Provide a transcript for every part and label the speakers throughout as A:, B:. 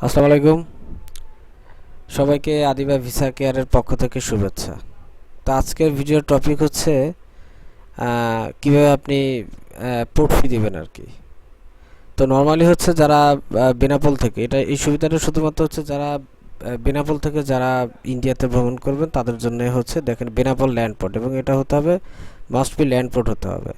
A: আসসালামু আলাইকুম। সবাইকে আদিবা ভিসা কেয়ারের পক্ষ থেকে শুভেচ্ছা। তো আজকের ভিডিওর টপিক হচ্ছে কিভাবে আপনি পোর্ট ফি দিবেন আর কি। তো নর্মালি হচ্ছে যারা বেনাপোল থেকে, এই সুবিধাটা শুধুমাত্র হচ্ছে যারা বেনাপোল থেকে যারা ইন্ডিয়াতে ভ্রমণ করবেন তাদের জন্য হচ্ছে। দেখেন, বেনাপোল ল্যান্ড পোর্ট, এবং এটা হতে হবে, মাস্ট বি ল্যান্ড পোর্ট হতে হবে।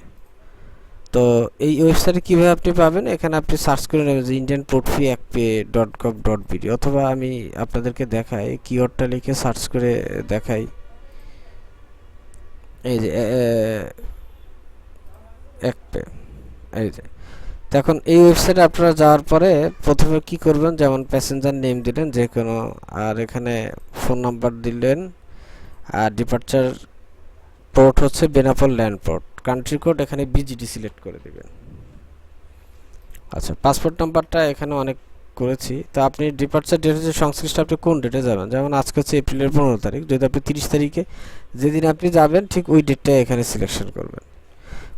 A: তো এই ওয়েবসাইটে কীভাবে আপনি পাবেন, এখানে আপনি সার্চ করে নেবেন যে ইন্ডিয়ান পোর্ট ফি একপে.gov.bd, অথবা আমি আপনাদেরকে দেখাই, কিওয়ার্ডটা লিখে সার্চ করে দেখাই। এই যে একপে, এই যে এখন এই ওয়েবসাইটে আপনারা যাওয়ার পরে প্রথমে কি করবেন, যেমন প্যাসেঞ্জার নেম দিলেন যে কোনো, আর এখানে ফোন নাম্বার দিলেন, আর ডিপার্চার পোর্ট হচ্ছে Benapole land port, country code এখানে বিজিডি সিলেক্ট করে দিবেন। আচ্ছা, পাসপোর্ট নাম্বারটা এখানে অনেক করেছি। তো আপনি ডিপার্চার ডেট হচ্ছে সংশ্লিষ্ট, আপনি কোন ডেটে যাবেন, যেমন আজকে হচ্ছে এপ্রিলের 15 তারিখ, যদি আপনি 30 তারিখে যেদিন আপনি যাবেন ঠিক ওই ডেটটা এখানে সিলেকশন করবেন।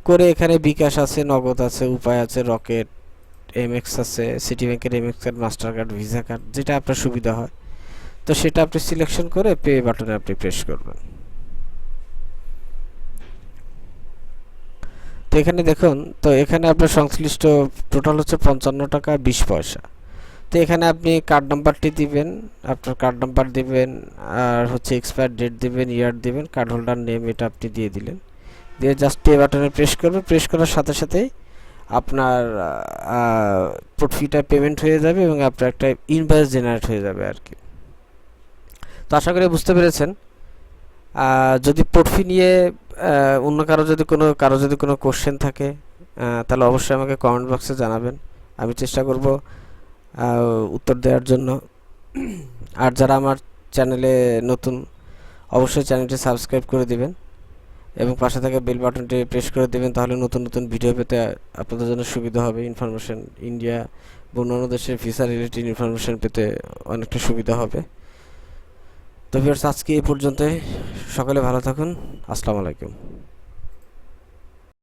A: করে এখানে বিকাশ আছে, নগদ আছে, উপায় আছে, রকেট, এমএক্স আছে, সিটি ব্যাংকের MX card, master card, visa card, যেটা আপনার সুবিধা হয়। তো সেটা আপনি সিলেকশন করে পে বাটনে আপনি প্রেস করবেন। তো এখানে দেখুন, তো এখানে আপনার সংশ্লিষ্ট টোটাল হচ্ছে 55 টাকা 20 পয়সা। তো এখানে আপনি কার্ড নাম্বারটি দিবেন, আপনার কার্ড নাম্বার দিবেন, আর হচ্ছে এক্সপায়ার ডেট দিবেন, ইয়ার দিবেন, কার্ড হোল্ডার নেম এটা আপনি দিয়ে দিলেন, দিয়ে জাস্ট পে বাটনে প্রেস করবেন। প্রেস করার সাথে সাথেই আপনার পোর্ট ফিটা পেমেন্ট হয়ে যাবে, এবং আপনার একটা ইনভয়েস জেনারেট হয়ে যাবে আর কি। তো আশা করি বুঝতে পেরেছেন। যদি পোর্ট ফি নিয়ে অন্য কারো যদি কোনো কোশ্চেন থাকে, তাহলে অবশ্যই আমাকে কমেন্ট বক্সে জানাবেন, আমি চেষ্টা করব উত্তর দেওয়ার জন্য। আর যারা আমার চ্যানেলে নতুন, অবশ্যই চ্যানেলটি সাবস্ক্রাইব করে দিবেন এবং পাশে থাকা বেল বাটনটি প্রেস করে দেবেন, তাহলে নতুন নতুন ভিডিও পেতে আপনাদের জন্য সুবিধা হবে। ইনফরমেশন, ইন্ডিয়া বা অন্যান্য দেশের ভিসা রিলেটেড ইনফরমেশন পেতে অনেকটা সুবিধা হবে। তো ভিউয়ার্স, আজকে এই পর্যন্তই। সকালে ভালো থাকুন। আসসালামু আলাইকুম।